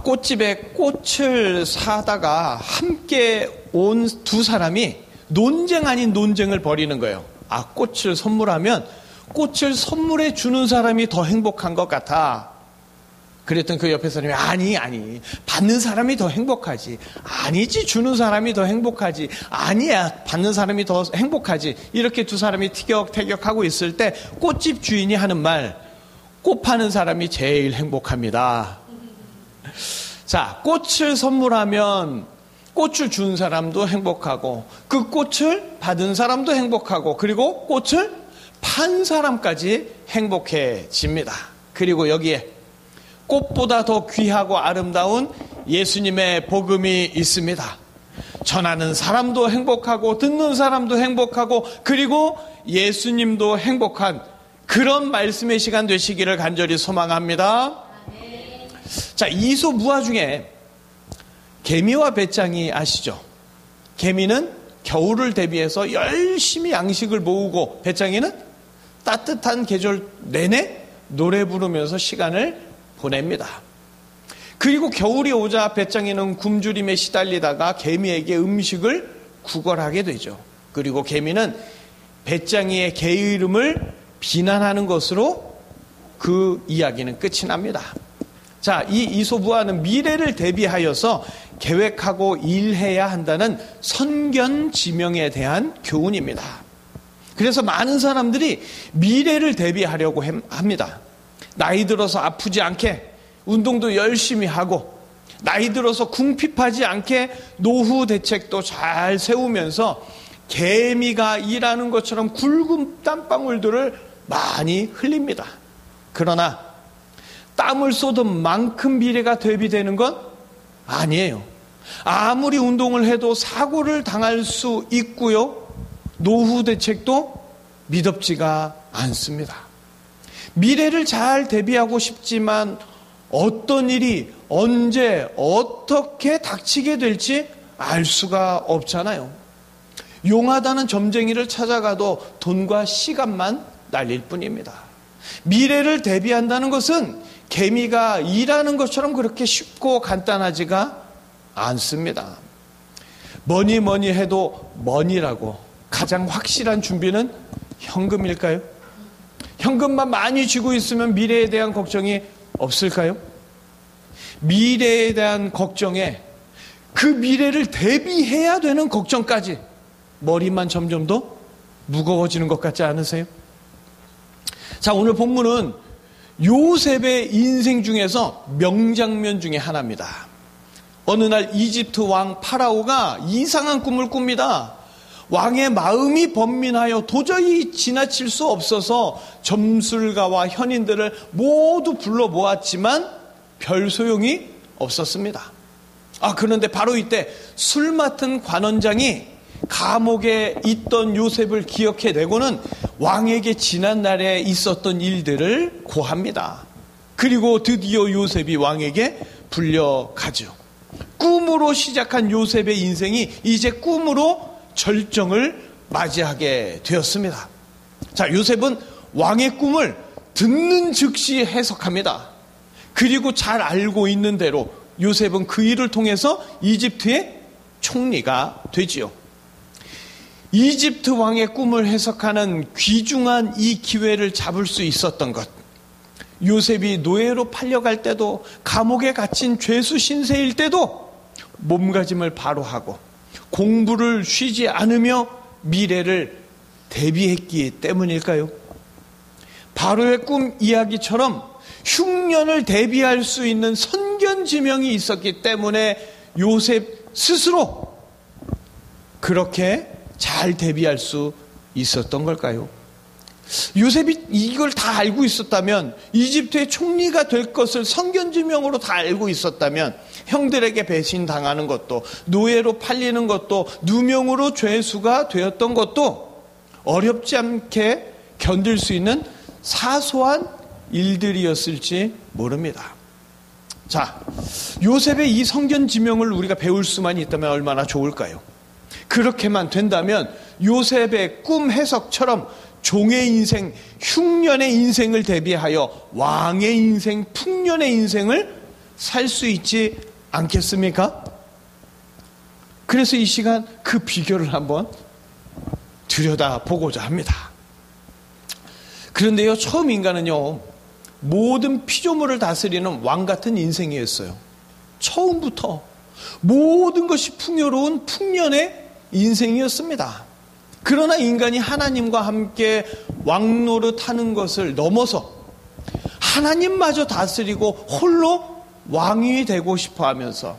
꽃집에 꽃을 사다가 함께 온 두 사람이 논쟁 아닌 논쟁을 벌이는 거예요. 꽃을 선물하면 꽃을 선물해 주는 사람이 더 행복한 것 같아. 그랬더니 그 옆에 사람이 아니 받는 사람이 더 행복하지. 아니지, 주는 사람이 더 행복하지. 아니야, 받는 사람이 더 행복하지. 이렇게 두 사람이 티격태격하고 있을 때 꽃집 주인이 하는 말, 꽃 파는 사람이 제일 행복합니다. 자, 꽃을 선물하면 꽃을 준 사람도 행복하고 그 꽃을 받은 사람도 행복하고 그리고 꽃을 판 사람까지 행복해집니다. 그리고 여기에 꽃보다 더 귀하고 아름다운 예수님의 복음이 있습니다. 전하는 사람도 행복하고 듣는 사람도 행복하고 그리고 예수님도 행복한 그런 말씀의 시간 되시기를 간절히 소망합니다. 자, 이소무화 중에 개미와 배짱이 아시죠? 개미는 겨울을 대비해서 열심히 양식을 모으고 배짱이는 따뜻한 계절 내내 노래 부르면서 시간을 보냅니다. 그리고 겨울이 오자 배짱이는 굶주림에 시달리다가 개미에게 음식을 구걸하게 되죠. 그리고 개미는 배짱이의 게으름을 비난하는 것으로 그 이야기는 끝이 납니다. 자, 이 이소무화는 미래를 대비하여서 계획하고 일해야 한다는 선견지명에 대한 교훈입니다. 그래서 많은 사람들이 미래를 대비하려고 합니다. 나이 들어서 아프지 않게 운동도 열심히 하고 나이 들어서 궁핍하지 않게 노후 대책도 잘 세우면서 개미가 일하는 것처럼 굵은 땀방울들을 많이 흘립니다. 그러나 땀을 쏟은 만큼 미래가 대비되는 건 아니에요. 아무리 운동을 해도 사고를 당할 수 있고요. 노후 대책도 미덥지가 않습니다. 미래를 잘 대비하고 싶지만 어떤 일이 언제 어떻게 닥치게 될지 알 수가 없잖아요. 용하다는 점쟁이를 찾아가도 돈과 시간만 날릴 뿐입니다. 미래를 대비한다는 것은 개미가 일하는 것처럼 그렇게 쉽고 간단하지가 않습니다. 뭐니 해도 머니라고 가장 확실한 준비는 현금일까요? 현금만 많이 쥐고 있으면 미래에 대한 걱정이 없을까요? 미래에 대한 걱정에 그 미래를 대비해야 되는 걱정까지 머리만 점점 더 무거워지는 것 같지 않으세요? 자, 오늘 본문은 요셉의 인생 중에서 명장면 중에 하나입니다. 어느 날 이집트 왕 파라오가 이상한 꿈을 꿉니다. 왕의 마음이 번민하여 도저히 지나칠 수 없어서 점술가와 현인들을 모두 불러 모았지만 별 소용이 없었습니다. 그런데 바로 이때 술 맡은 관원장이 감옥에 있던 요셉을 기억해내고는 왕에게 지난날에 있었던 일들을 고합니다. 그리고 드디어 요셉이 왕에게 불려가죠. 꿈으로 시작한 요셉의 인생이 이제 꿈으로 절정을 맞이하게 되었습니다. 자, 요셉은 왕의 꿈을 듣는 즉시 해석합니다. 그리고 잘 알고 있는 대로 요셉은 그 일을 통해서 이집트의 총리가 되지요. 이집트 왕의 꿈을 해석하는 귀중한 이 기회를 잡을 수 있었던 것, 요셉이 노예로 팔려갈 때도 감옥에 갇힌 죄수 신세일 때도 몸가짐을 바로 하고 공부를 쉬지 않으며 미래를 대비했기 때문일까요? 바로의 꿈 이야기처럼 흉년을 대비할 수 있는 선견지명이 있었기 때문에 요셉 스스로 그렇게 잘 대비할 수 있었던 걸까요? 요셉이 이걸 다 알고 있었다면, 이집트의 총리가 될 것을 선견지명으로 다 알고 있었다면 형들에게 배신당하는 것도, 노예로 팔리는 것도, 누명으로 죄수가 되었던 것도 어렵지 않게 견딜 수 있는 사소한 일들이었을지 모릅니다. 자, 요셉의 이 선견지명을 우리가 배울 수만 있다면 얼마나 좋을까요? 그렇게만 된다면 요셉의 꿈 해석처럼 종의 인생, 흉년의 인생을 대비하여 왕의 인생, 풍년의 인생을 살 수 있지 않겠습니까? 그래서 이 시간 그 비교를 한번 들여다보고자 합니다. 그런데요, 처음 인간은요, 모든 피조물을 다스리는 왕 같은 인생이었어요. 처음부터 모든 것이 풍요로운 풍년의 인생이었습니다. 그러나 인간이 하나님과 함께 왕노릇하는 것을 넘어서 하나님마저 다스리고 홀로 왕이 되고 싶어 하면서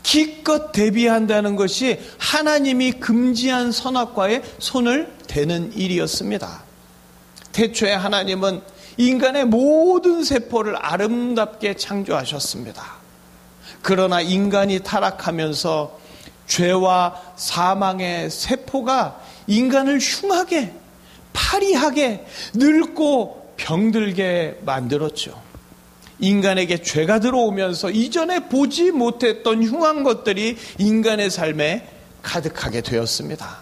기껏 대비한다는 것이 하나님이 금지한 선악과에 손을 대는 일이었습니다. 태초에 하나님은 인간의 모든 세포를 아름답게 창조하셨습니다. 그러나 인간이 타락하면서 죄와 사망의 세포가 인간을 흉하게, 파리하게, 늙고 병들게 만들었죠. 인간에게 죄가 들어오면서 이전에 보지 못했던 흉한 것들이 인간의 삶에 가득하게 되었습니다.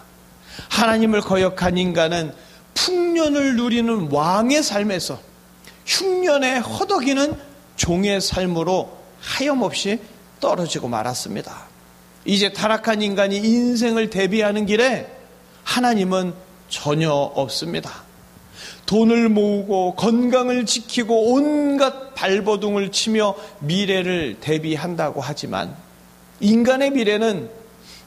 하나님을 거역한 인간은 풍년을 누리는 왕의 삶에서 흉년에 허덕이는 종의 삶으로 하염없이 떨어지고 말았습니다. 이제 타락한 인간이 인생을 대비하는 길에 하나님은 전혀 없습니다. 돈을 모으고 건강을 지키고 온갖 발버둥을 치며 미래를 대비한다고 하지만 인간의 미래는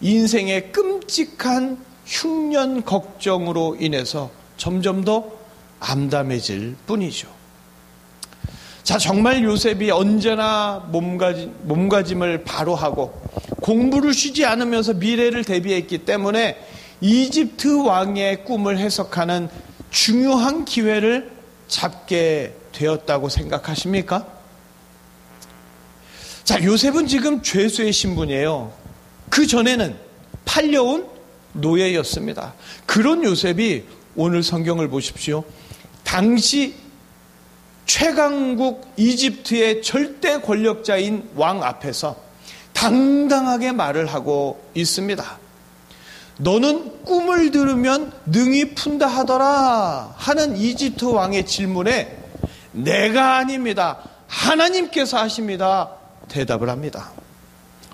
인생의 끔찍한 흉년 걱정으로 인해서 점점 더 암담해질 뿐이죠. 자, 정말 요셉이 언제나 몸가짐을 바로 하고 공부를 쉬지 않으면서 미래를 대비했기 때문에 이집트 왕의 꿈을 해석하는 중요한 기회를 잡게 되었다고 생각하십니까? 자, 요셉은 지금 죄수의 신분이에요. 그 전에는 팔려온 노예였습니다. 그런 요셉이 오늘 성경을 보십시오. 당시 최강국 이집트의 절대 권력자인 왕 앞에서 당당하게 말을 하고 있습니다. 너는 꿈을 들으면 능히 푼다 하더라 하는 이집트 왕의 질문에 내가 아닙니다, 하나님께서 하십니다 대답을 합니다.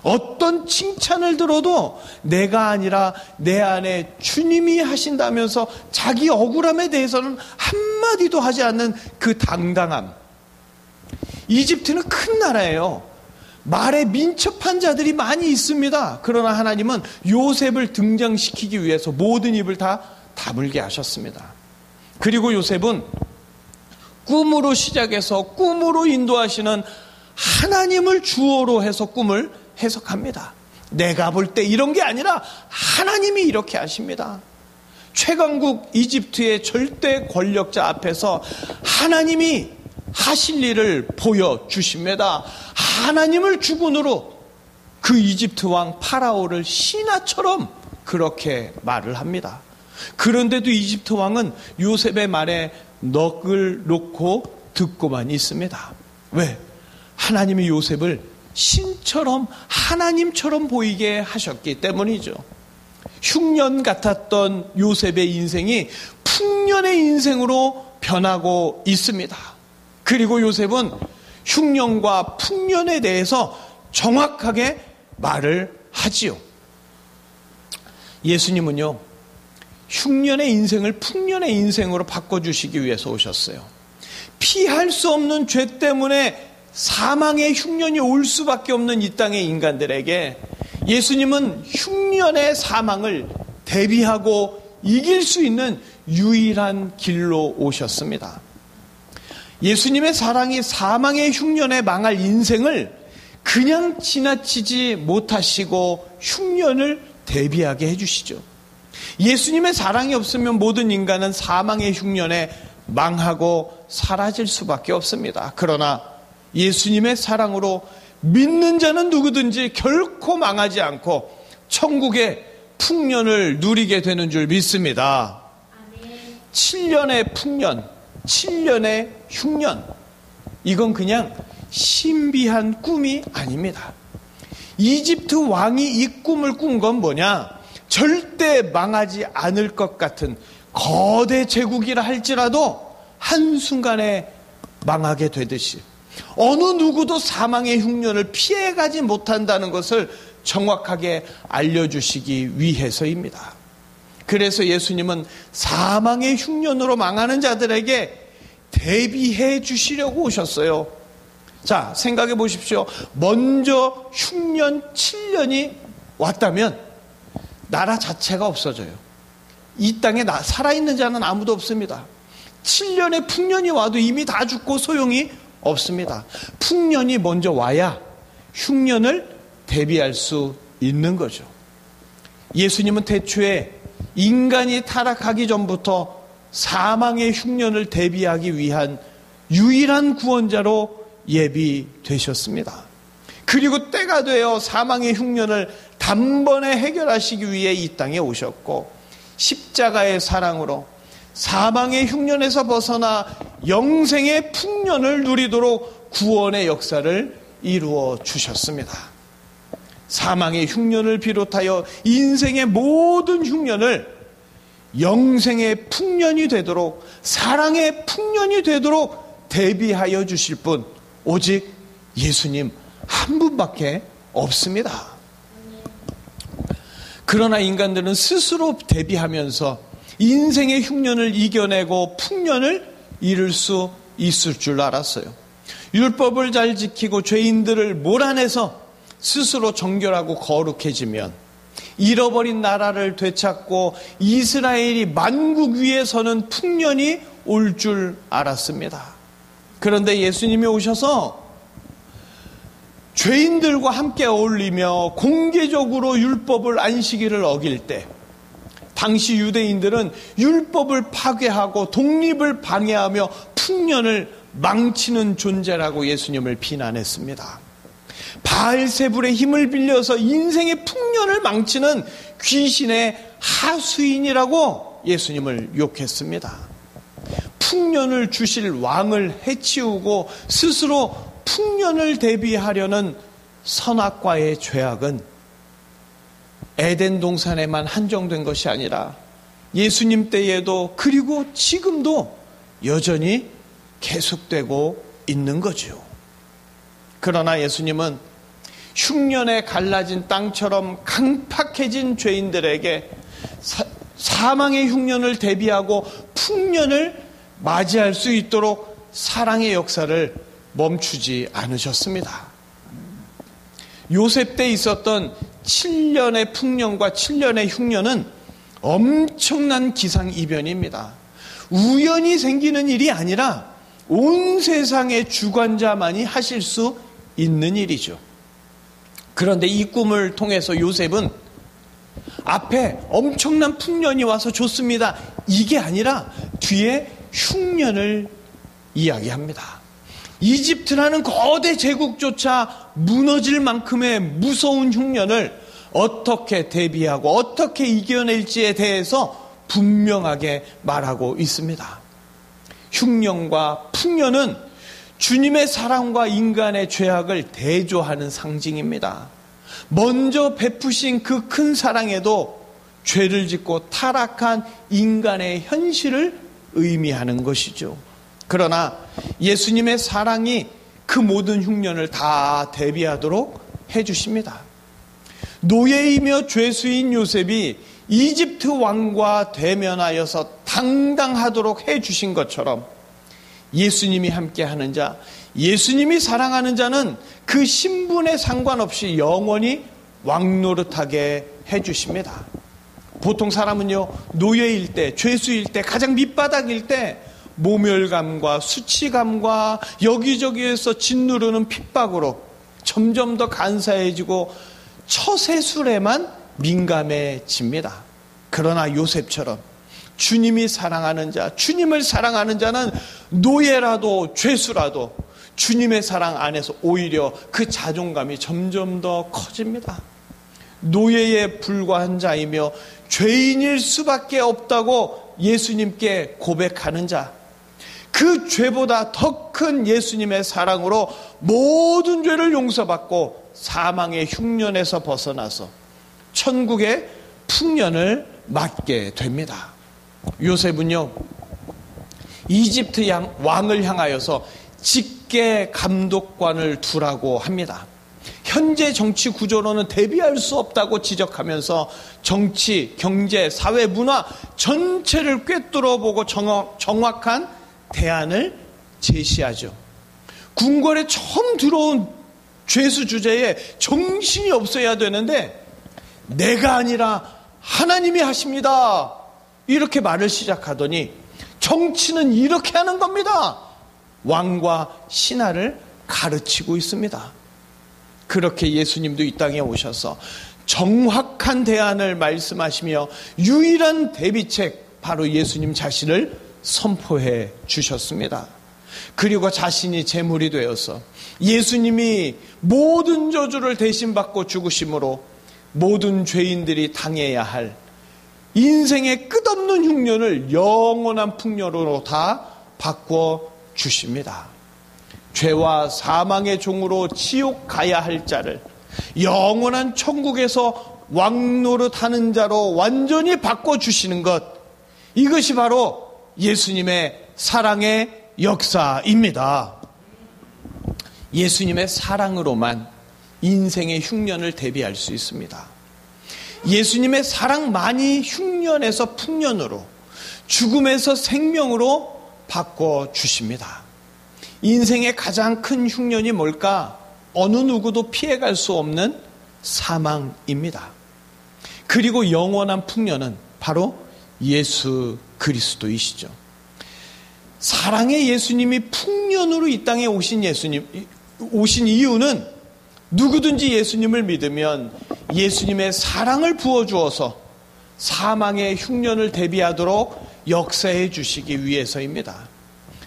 어떤 칭찬을 들어도 내가 아니라 내 안에 주님이 하신다면서 자기 억울함에 대해서는 한마디도 하지 않는 그 당당함. 이집트는 큰 나라예요. 말에 민첩한 자들이 많이 있습니다. 그러나 하나님은 요셉을 등장시키기 위해서 모든 입을 다 다물게 하셨습니다. 그리고 요셉은 꿈으로 시작해서 꿈으로 인도하시는 하나님을 주어로 해서 꿈을 해석합니다. 내가 볼 때 이런 게 아니라 하나님이 이렇게 하십니다. 최강국 이집트의 절대 권력자 앞에서 하나님이 하실 일을 보여주십니다. 하나님을 주군으로 그 이집트 왕 파라오를 신하처럼 그렇게 말을 합니다. 그런데도 이집트 왕은 요셉의 말에 넋을 놓고 듣고만 있습니다. 왜? 하나님이 요셉을 신처럼 하나님처럼 보이게 하셨기 때문이죠. 흉년 같았던 요셉의 인생이 풍년의 인생으로 변하고 있습니다. 그리고 요셉은 흉년과 풍년에 대해서 정확하게 말을 하지요. 예수님은요, 흉년의 인생을 풍년의 인생으로 바꿔주시기 위해서 오셨어요. 피할 수 없는 죄 때문에 사망의 흉년이 올 수밖에 없는 이 땅의 인간들에게 예수님은 흉년의 사망을 대비하고 이길 수 있는 유일한 길로 오셨습니다. 예수님의 사랑이 사망의 흉년에 망할 인생을 그냥 지나치지 못하시고 흉년을 대비하게 해주시죠. 예수님의 사랑이 없으면 모든 인간은 사망의 흉년에 망하고 사라질 수밖에 없습니다. 그러나 예수님의 사랑으로 믿는 자는 누구든지 결코 망하지 않고 천국의 풍년을 누리게 되는 줄 믿습니다. 7년의 풍년, 7년의 흉년, 이건 그냥 신비한 꿈이 아닙니다. 이집트 왕이 이 꿈을 꾼 건 뭐냐? 절대 망하지 않을 것 같은 거대 제국이라 할지라도 한순간에 망하게 되듯이 어느 누구도 사망의 흉년을 피해가지 못한다는 것을 정확하게 알려주시기 위해서입니다. 그래서 예수님은 사망의 흉년으로 망하는 자들에게 대비해 주시려고 오셨어요. 자, 생각해 보십시오. 먼저 흉년 7년이 왔다면 나라 자체가 없어져요. 이 땅에 살아있는 자는 아무도 없습니다. 7년의 풍년이 와도 이미 다 죽고 소용이 없습니다. 풍년이 먼저 와야 흉년을 대비할 수 있는 거죠. 예수님은 태초에 인간이 타락하기 전부터 사망의 흉년을 대비하기 위한 유일한 구원자로 예비되셨습니다. 그리고 때가 되어 사망의 흉년을 단번에 해결하시기 위해 이 땅에 오셨고, 십자가의 사랑으로 사망의 흉년에서 벗어나 영생의 풍년을 누리도록 구원의 역사를 이루어 주셨습니다. 사망의 흉년을 비롯하여 인생의 모든 흉년을 영생의 풍년이 되도록, 사랑의 풍년이 되도록 대비하여 주실 분, 오직 예수님 한 분밖에 없습니다. 그러나 인간들은 스스로 대비하면서 인생의 흉년을 이겨내고 풍년을 이룰 수 있을 줄 알았어요. 율법을 잘 지키고 죄인들을 몰아내서 스스로 정결하고 거룩해지면 잃어버린 나라를 되찾고 이스라엘이 만국 위에 서는 풍년이 올 줄 알았습니다. 그런데 예수님이 오셔서 죄인들과 함께 어울리며 공개적으로 율법을 안식일을 어길 때, 당시 유대인들은 율법을 파괴하고 독립을 방해하며 풍년을 망치는 존재라고 예수님을 비난했습니다. 바알세불의 힘을 빌려서 인생의 풍년을 망치는 귀신의 하수인이라고 예수님을 욕했습니다. 풍년을 주실 왕을 해치우고 스스로 풍년을 대비하려는 선악과의 죄악은 에덴 동산에만 한정된 것이 아니라 예수님 때에도, 그리고 지금도 여전히 계속되고 있는 거죠. 그러나 예수님은 흉년에 갈라진 땅처럼 강팍해진 죄인들에게 사망의 흉년을 대비하고 풍년을 맞이할 수 있도록 사랑의 역사를 멈추지 않으셨습니다. 요셉 때 있었던 7년의 풍년과 7년의 흉년은 엄청난 기상이변입니다. 우연히 생기는 일이 아니라 온 세상의 주관자만이 하실 수 있는 일이죠. 그런데 이 꿈을 통해서 요셉은 앞에 엄청난 풍년이 와서 좋습니다, 이게 아니라 뒤에 흉년을 이야기합니다. 이집트라는 거대 제국조차 무너질 만큼의 무서운 흉년을 어떻게 대비하고 어떻게 이겨낼지에 대해서 분명하게 말하고 있습니다. 흉년과 풍년은 주님의 사랑과 인간의 죄악을 대조하는 상징입니다. 먼저 베푸신 그 큰 사랑에도 죄를 짓고 타락한 인간의 현실을 의미하는 것이죠. 그러나 예수님의 사랑이 그 모든 흉년을 다 대비하도록 해주십니다. 노예이며 죄수인 요셉이 이집트 왕과 대면하여서 당당하도록 해주신 것처럼 예수님이 함께하는 자, 예수님이 사랑하는 자는 그 신분에 상관없이 영원히 왕노릇하게 해주십니다. 보통 사람은요, 노예일 때, 죄수일 때, 가장 밑바닥일 때 모멸감과 수치감과 여기저기에서 짓누르는 핍박으로 점점 더 간사해지고 처세술에만 민감해집니다. 그러나 요셉처럼 주님이 사랑하는 자, 주님을 사랑하는 자는 노예라도 죄수라도 주님의 사랑 안에서 오히려 그 자존감이 점점 더 커집니다. 노예에 불과한 자이며 죄인일 수밖에 없다고 예수님께 고백하는 자, 그 죄보다 더 큰 예수님의 사랑으로 모든 죄를 용서받고 사망의 흉년에서 벗어나서 천국의 풍년을 맞게 됩니다. 요셉은요, 이집트 왕을 향하여서 집계 감독관을 두라고 합니다. 현재 정치 구조로는 대비할 수 없다고 지적하면서 정치, 경제, 사회, 문화 전체를 꿰뚫어보고 정확한 대안을 제시하죠. 궁궐에 처음 들어온 죄수 주제에 정신이 없어야 되는데 내가 아니라 하나님이 하십니다. 이렇게 말을 시작하더니 정치는 이렇게 하는 겁니다. 왕과 신하를 가르치고 있습니다. 그렇게 예수님도 이 땅에 오셔서 정확한 대안을 말씀하시며 유일한 대비책, 바로 예수님 자신을 선포해 주셨습니다. 그리고 자신이 제물이 되어서 예수님이 모든 저주를 대신 받고 죽으심으로 모든 죄인들이 당해야 할 인생의 끝없는 흉년을 영원한 풍년으로 다 바꿔 주십니다. 죄와 사망의 종으로 지옥 가야 할 자를 영원한 천국에서 왕노릇하는 자로 완전히 바꿔주시는 것, 이것이 바로 예수님의 사랑의 역사입니다. 예수님의 사랑으로만 인생의 흉년을 대비할 수 있습니다. 예수님의 사랑만이 흉년에서 풍년으로, 죽음에서 생명으로 바꿔주십니다. 인생의 가장 큰 흉년이 뭘까? 어느 누구도 피해갈 수 없는 사망입니다. 그리고 영원한 풍년은 바로 예수 그리스도이시죠. 사랑의 예수님이 풍년으로 이 땅에 오신 이유는 누구든지 예수님을 믿으면 예수님의 사랑을 부어주어서 사망의 흉년을 대비하도록 역사해 주시기 위해서입니다.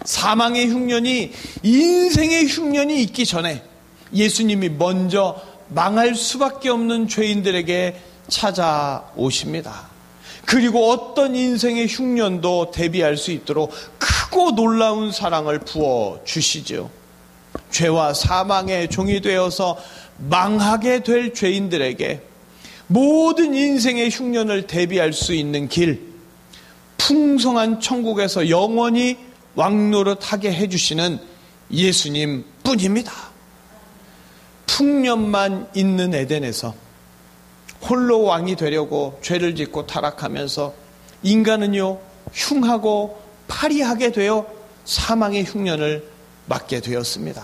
사망의 흉년이, 인생의 흉년이 있기 전에 예수님이 먼저 망할 수밖에 없는 죄인들에게 찾아오십니다. 그리고 어떤 인생의 흉년도 대비할 수 있도록 크고 놀라운 사랑을 부어주시죠. 죄와 사망의 종이 되어서 망하게 될 죄인들에게 모든 인생의 흉년을 대비할 수 있는 길, 풍성한 천국에서 영원히 왕노릇하게 해주시는 예수님 뿐입니다. 풍년만 있는 에덴에서 홀로 왕이 되려고 죄를 짓고 타락하면서 인간은요, 흉하고 파리하게 되어 사망의 흉년을 맞게 되었습니다.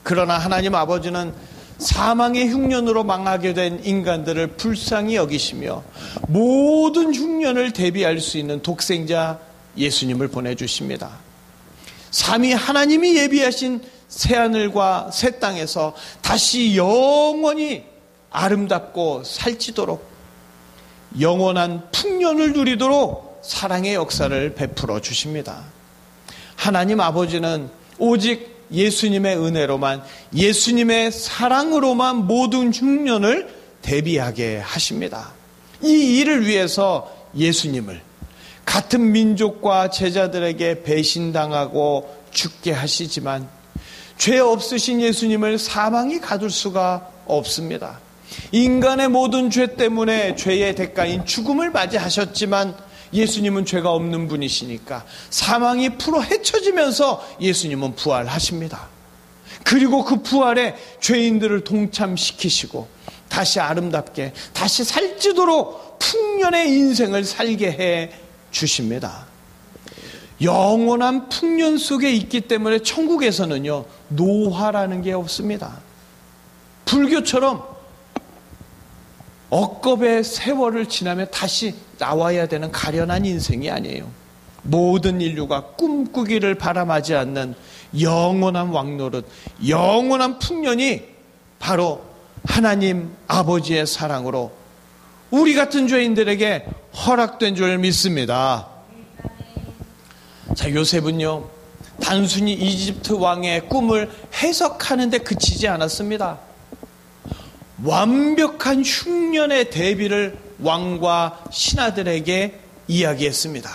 그러나 하나님 아버지는 사망의 흉년으로 망하게 된 인간들을 불쌍히 여기시며 모든 흉년을 대비할 수 있는 독생자 예수님을 보내주십니다. 삼위 하나님이 예비하신 새하늘과 새 땅에서 다시 영원히 아름답고 살찌도록 영원한 풍년을 누리도록 사랑의 역사를 베풀어 주십니다. 하나님 아버지는 오직 예수님의 은혜로만, 예수님의 사랑으로만 모든 흉년을 대비하게 하십니다. 이 일을 위해서 예수님을 같은 민족과 제자들에게 배신당하고 죽게 하시지만 죄 없으신 예수님을 사망이 가둘 수가 없습니다. 인간의 모든 죄 때문에 죄의 대가인 죽음을 맞이하셨지만 예수님은 죄가 없는 분이시니까 사망이 풀어 헤쳐지면서 예수님은 부활하십니다. 그리고 그 부활에 죄인들을 동참시키시고 다시 아름답게, 다시 살찌도록 풍년의 인생을 살게 해 주십니다. 영원한 풍년 속에 있기 때문에 천국에서는요, 노화라는 게 없습니다. 불교처럼 억겁의 세월을 지나면 다시 나와야 되는 가련한 인생이 아니에요. 모든 인류가 꿈꾸기를 바람하지 않는 영원한 왕노릇, 영원한 풍년이 바로 하나님 아버지의 사랑으로 우리 같은 죄인들에게 허락된 줄 믿습니다. 자, 요셉은요, 단순히 이집트 왕의 꿈을 해석하는 데 그치지 않았습니다. 완벽한 흉년의 대비를 왕과 신하들에게 이야기했습니다.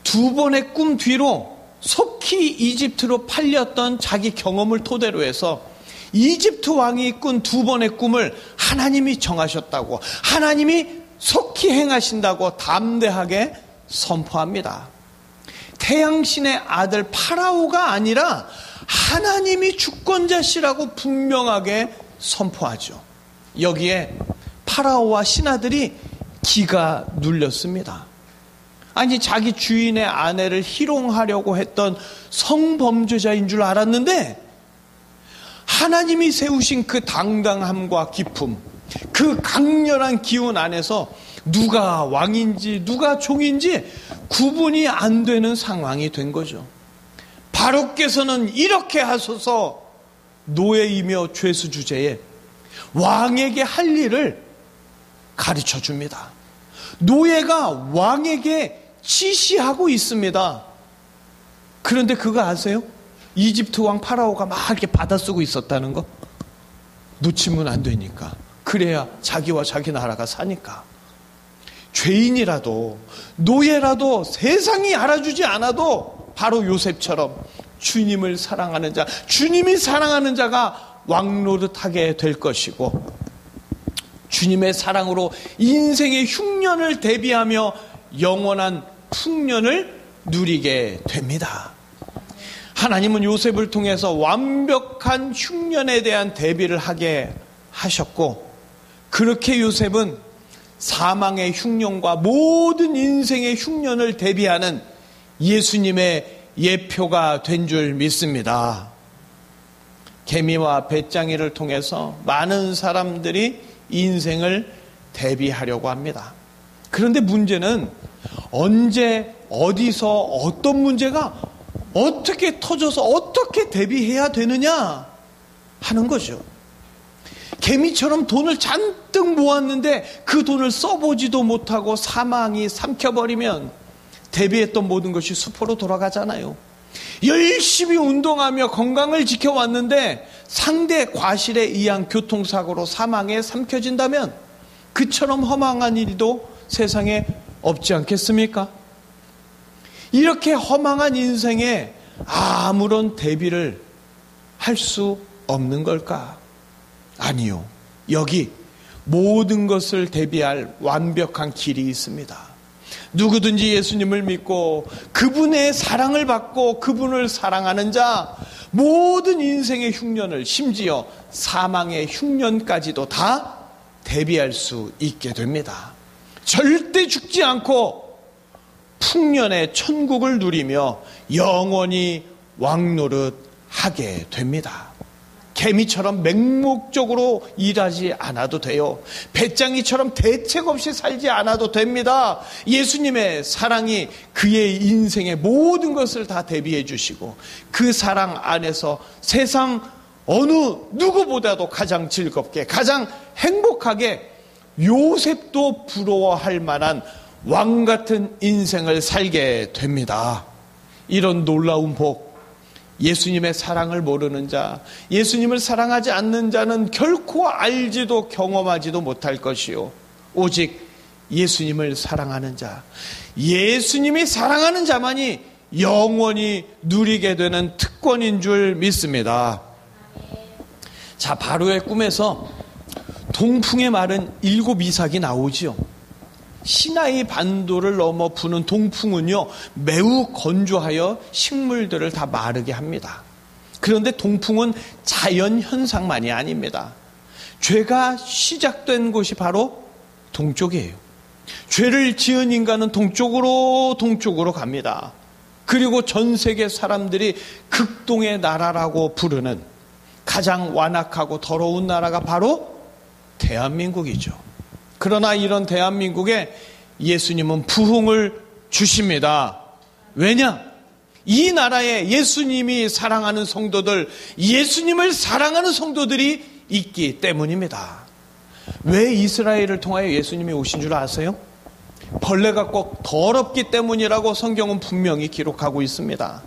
두 번의 꿈 뒤로 속히 이집트로 팔렸던 자기 경험을 토대로 해서 이집트 왕이 꾼 두 번의 꿈을 하나님이 정하셨다고, 하나님이 속히 행하신다고 담대하게 선포합니다. 태양신의 아들 파라오가 아니라 하나님이 주권자시라고 분명하게 선포하죠. 여기에 파라오와 신하들이 기가 눌렸습니다. 아니, 자기 주인의 아내를 희롱하려고 했던 성범죄자인 줄 알았는데 하나님이 세우신 그 당당함과 기품, 그 강렬한 기운 안에서 누가 왕인지 누가 종인지 구분이 안 되는 상황이 된 거죠. 바로께서는 이렇게 하소서, 노예이며 죄수 주제에 왕에게 할 일을 가르쳐 줍니다. 노예가 왕에게 지시하고 있습니다. 그런데 그거 아세요? 이집트 왕 파라오가 막 이렇게 받아쓰고 있었다는 거? 놓치면 안 되니까. 그래야 자기와 자기 나라가 사니까. 죄인이라도 노예라도 세상이 알아주지 않아도 바로 요셉처럼 주님을 사랑하는 자, 주님이 사랑하는 자가 왕노릇하게 될 것이고, 주님의 사랑으로 인생의 흉년을 대비하며 영원한 풍년을 누리게 됩니다. 하나님은 요셉을 통해서 완벽한 흉년에 대한 대비를 하게 하셨고, 그렇게 요셉은 사망의 흉년과 모든 인생의 흉년을 대비하는 예수님의 예표가 된 줄 믿습니다. 개미와 배짱이를 통해서 많은 사람들이 인생을 대비하려고 합니다. 그런데 문제는 언제, 어디서, 어떤 문제가 어떻게 터져서 어떻게 대비해야 되느냐 하는 거죠. 개미처럼 돈을 잔뜩 모았는데 그 돈을 써보지도 못하고 사망이 삼켜버리면 대비했던 모든 것이 수포로 돌아가잖아요. 열심히 운동하며 건강을 지켜왔는데 상대 과실에 의한 교통사고로 사망에 삼켜진다면 그처럼 허망한 일도 세상에 없지 않겠습니까? 이렇게 허망한 인생에 아무런 대비를 할 수 없는 걸까? 아니요. 여기 모든 것을 대비할 완벽한 길이 있습니다. 누구든지 예수님을 믿고 그분의 사랑을 받고 그분을 사랑하는 자, 모든 인생의 흉년을, 심지어 사망의 흉년까지도 다 대비할 수 있게 됩니다. 절대 죽지 않고 풍년의 천국을 누리며 영원히 왕노릇하게 됩니다. 개미처럼 맹목적으로 일하지 않아도 돼요. 배짱이처럼 대책 없이 살지 않아도 됩니다. 예수님의 사랑이 그의 인생의 모든 것을 다 대비해 주시고 그 사랑 안에서 세상 어느 누구보다도 가장 즐겁게, 가장 행복하게, 요셉도 부러워할 만한 왕 같은 인생을 살게 됩니다. 이런 놀라운 복, 예수님의 사랑을 모르는 자, 예수님을 사랑하지 않는 자는 결코 알지도 경험하지도 못할 것이요, 오직 예수님을 사랑하는 자, 예수님이 사랑하는 자만이 영원히 누리게 되는 특권인 줄 믿습니다. 자, 바로의 꿈에서 동풍의 마른 7 이삭이 나오지요. 시나이 반도를 넘어 부는 동풍은요, 매우 건조하여 식물들을 다 마르게 합니다. 그런데 동풍은 자연 현상만이 아닙니다. 죄가 시작된 곳이 바로 동쪽이에요. 죄를 지은 인간은 동쪽으로 갑니다. 그리고 전 세계 사람들이 극동의 나라라고 부르는 가장 완악하고 더러운 나라가 바로 대한민국이죠. 그러나 이런 대한민국에 예수님은 부흥을 주십니다. 왜냐? 이 나라에 예수님이 사랑하는 성도들, 예수님을 사랑하는 성도들이 있기 때문입니다. 왜 이스라엘을 통하여 예수님이 오신 줄 아세요? 벌레가 꼭 더럽기 때문이라고 성경은 분명히 기록하고 있습니다.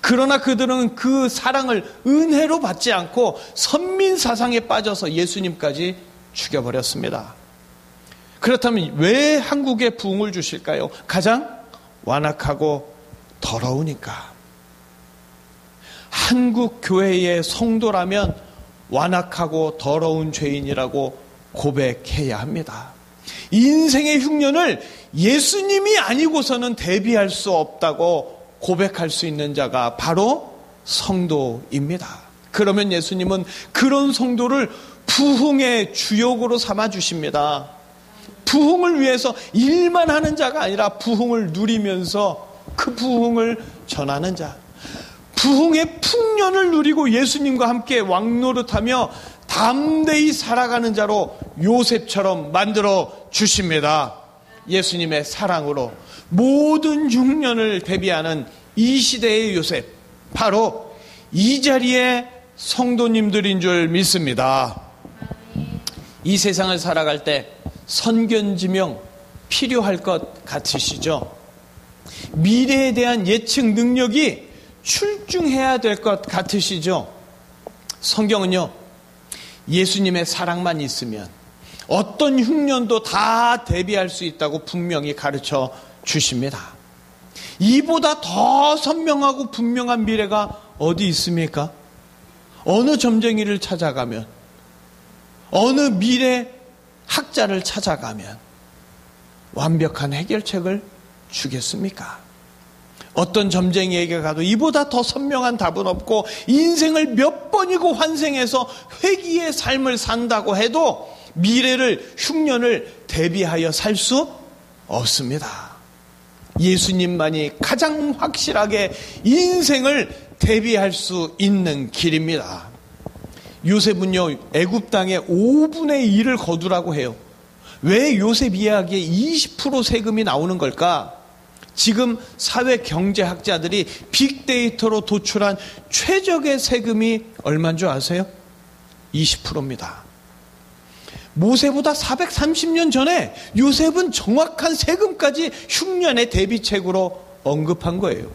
그러나 그들은 그 사랑을 은혜로 받지 않고 선민 사상에 빠져서 예수님까지 죽여버렸습니다. 그렇다면 왜 한국에 부흥을 주실까요? 가장 완악하고 더러우니까. 한국 교회의 성도라면 완악하고 더러운 죄인이라고 고백해야 합니다. 인생의 흉년을 예수님이 아니고서는 대비할 수 없다고 고백할 수 있는 자가 바로 성도입니다. 그러면 예수님은 그런 성도를 부흥의 주역으로 삼아 주십니다. 부흥을 위해서 일만 하는 자가 아니라 부흥을 누리면서 그 부흥을 전하는 자, 부흥의 풍년을 누리고 예수님과 함께 왕노릇하며 담대히 살아가는 자로 요셉처럼 만들어 주십니다. 예수님의 사랑으로 모든 흉년을 대비하는 이 시대의 요셉, 바로 이 자리에 성도님들인 줄 믿습니다. 이 세상을 살아갈 때 선견지명 필요할 것 같으시죠? 미래에 대한 예측 능력이 출중해야 될 것 같으시죠? 성경은요, 예수님의 사랑만 있으면 어떤 흉년도 다 대비할 수 있다고 분명히 가르쳐 주십니다. 이보다 더 선명하고 분명한 미래가 어디 있습니까? 어느 점쟁이를 찾아가면, 어느 미래 학자를 찾아가면 완벽한 해결책을 주겠습니까? 어떤 점쟁이에게 가도 이보다 더 선명한 답은 없고, 인생을 몇 번이고 환생해서 회귀의 삶을 산다고 해도 미래를, 흉년을 대비하여 살 수 없습니다. 예수님만이 가장 확실하게 인생을 대비할 수 있는 길입니다. 요셉은요, 애굽 땅의 5분의 1을 거두라고 해요. 왜 요셉 이야기에 20% 세금이 나오는 걸까? 지금 사회 경제학자들이 빅데이터로 도출한 최적의 세금이 얼마인 줄 아세요? 20%입니다. 모세보다 430년 전에 요셉은 정확한 세금까지 흉년의 대비책으로 언급한 거예요.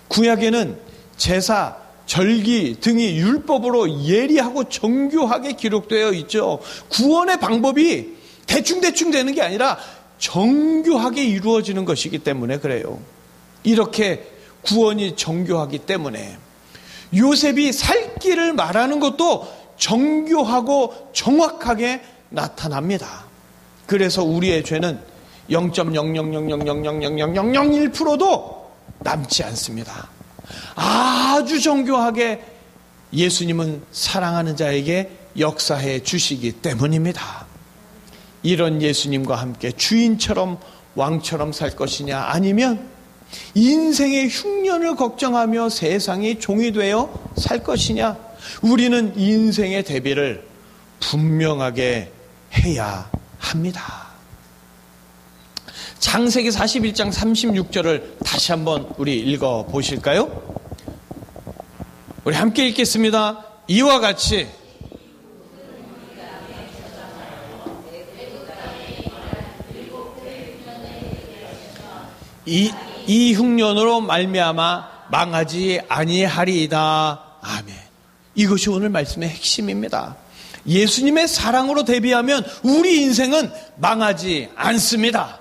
구약에는 제사, 절기 등이 율법으로 예리하고 정교하게 기록되어 있죠. 구원의 방법이 대충대충 되는 게 아니라 정교하게 이루어지는 것이기 때문에 그래요. 이렇게 구원이 정교하기 때문에 요셉이 살 길을 말하는 것도 정교하고 정확하게 나타납니다. 그래서 우리의 죄는 0.000000001%도 남지 않습니다. 아주 정교하게 예수님은 사랑하는 자에게 역사해 주시기 때문입니다. 이런 예수님과 함께 주인처럼 왕처럼 살 것이냐, 아니면 인생의 흉년을 걱정하며 세상의 종이 되어 살 것이냐, 우리는 인생의 대비를 분명하게 해야 합니다. 창세기 41장 36절을 다시 한번 우리 읽어 보실까요? 우리 함께 읽겠습니다. 이와 같이 이 흉년으로 말미암아 망하지 아니하리이다. 아멘. 이것이 오늘 말씀의 핵심입니다. 예수님의 사랑으로 대비하면 우리 인생은 망하지 않습니다.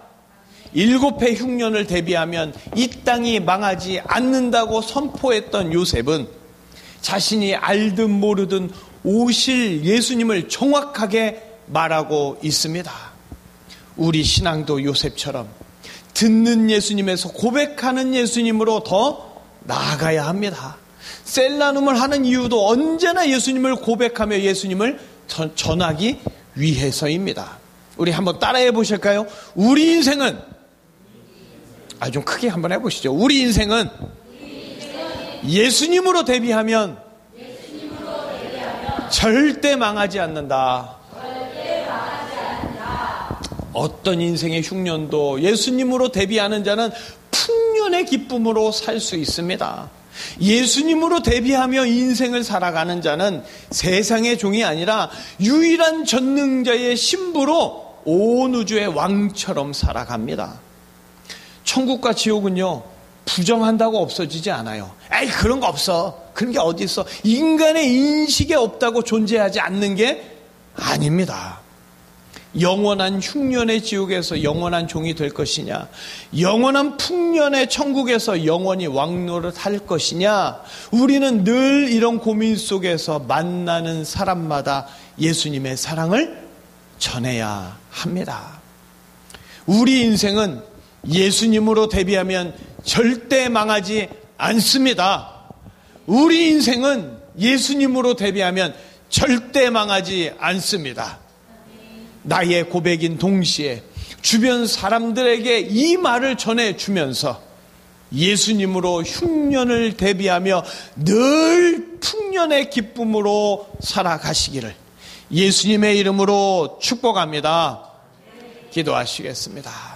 7해 흉년을 대비하면 이 땅이 망하지 않는다고 선포했던 요셉은 자신이 알든 모르든 오실 예수님을 정확하게 말하고 있습니다. 우리 신앙도 요셉처럼 듣는 예수님에서 고백하는 예수님으로 더 나아가야 합니다. 셀라눔을 하는 이유도 언제나 예수님을 고백하며 예수님을 전하기 위해서입니다. 우리 한번 따라해 보실까요? 우리 인생은, 좀 크게 한번 해보시죠. 우리 인생은 예수님으로 대비하면 절대 망하지 않는다. 어떤 인생의 흉년도 예수님으로 대비하는 자는 풍년의 기쁨으로 살 수 있습니다. 예수님으로 대비하며 인생을 살아가는 자는 세상의 종이 아니라 유일한 전능자의 신부로 온 우주의 왕처럼 살아갑니다. 천국과 지옥은요, 부정한다고 없어지지 않아요. 에이, 그런 거 없어. 그런 게 어디 있어. 인간의 인식에 없다고 존재하지 않는 게 아닙니다. 영원한 흉년의 지옥에서 영원한 종이 될 것이냐, 영원한 풍년의 천국에서 영원히 왕노릇 할 것이냐, 우리는 늘 이런 고민 속에서 만나는 사람마다 예수님의 사랑을 전해야 합니다. 우리 인생은 예수님으로 대비하면 절대 망하지 않습니다. 우리 인생은 예수님으로 대비하면 절대 망하지 않습니다. 나의 고백인 동시에 주변 사람들에게 이 말을 전해주면서 예수님으로 흉년을 대비하며 늘 풍년의 기쁨으로 살아가시기를 예수님의 이름으로 축복합니다. 기도하시겠습니다.